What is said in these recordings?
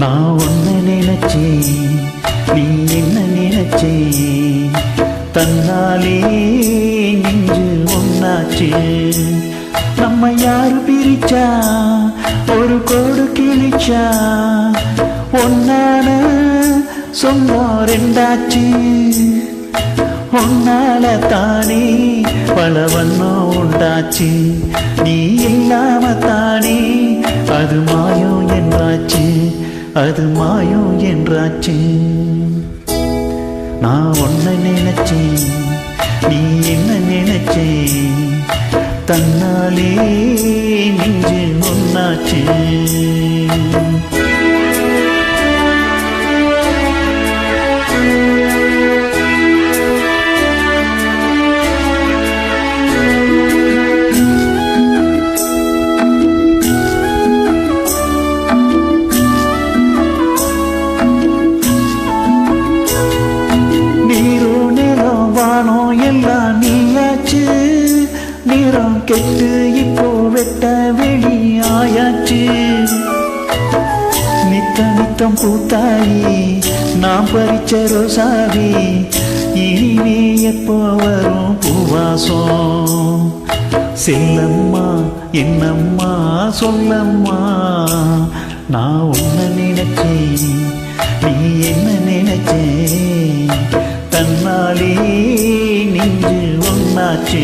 நான் ஒன்ன நினைச்சேன், நீ என்ன நினைச்சே, தன்னாலே நெஞ்சு ஒன்னாச்சு. நம்ம யாரு பிரிச்சா, ஒரு கோடு கிழிச்சா, ஒன்னான சொந்தம் ரெண்டாச்சு. ஒன்னால தானே பல வண்ணம் உண்டாச்சு. நீ இல்லாம தானே அது மாயம் என்றாச்சு, அது மாயம் என்றாச்சு. நான் ஒன்ன நினைச்சேன், நீ என்ன நினைச்சே, தன்னாலே நெஞ்சு ஒன்னாச்சு. எல்லாம் நீயாச்சு, நிறம் கெட்டு இப்போ வெட்ட வெளி ஆயாச்சு. நித்த நித்தம் பூத்தாயி நாம் பறிச்ச ரோசாவி, இனிமே எப்போ வரும் பூவாசம். செல்லம்மா என்னம்மா சொல்லம்மா, நான் உன்ன நினைச்சேன், நீ என்ன நினைச்சே, தன்னாலே நெஞ்சு ஒன்னாச்சு.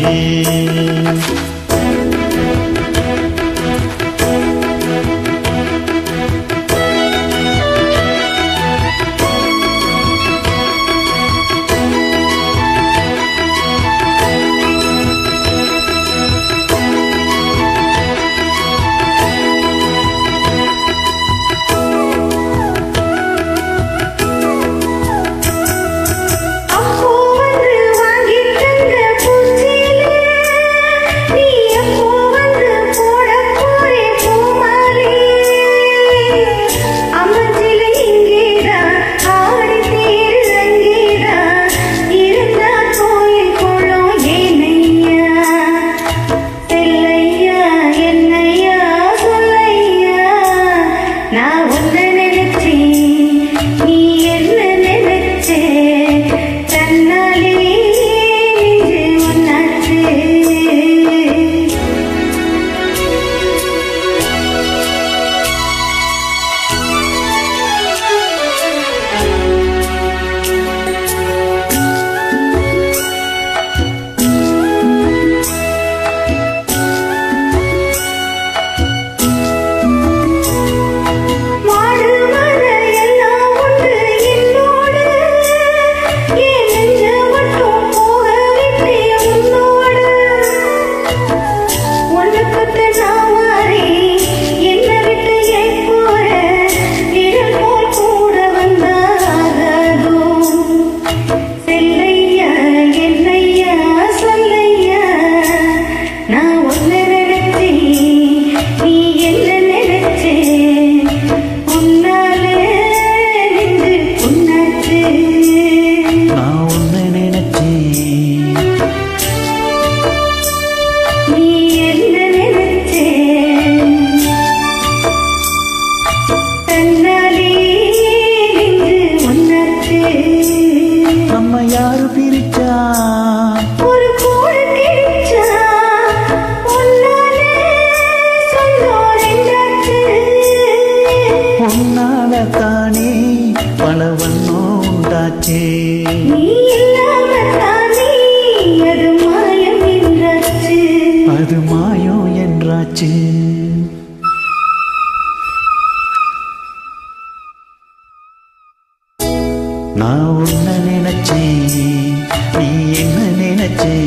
யாரு பிரிச்சா, ஒரு கோடு கிழிச்சா, உன்னால தானே பல வண்ணம் உண்டாச்சே. அது மாயம் என்றாச்சு, அது மாயம் என்றாச்சு. நான் உன்ன நினைச்சேன், நீ என்ன நினைச்சே,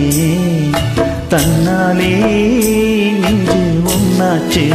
தன்னாலே நெஞ்சு ஒன்னாச்சே.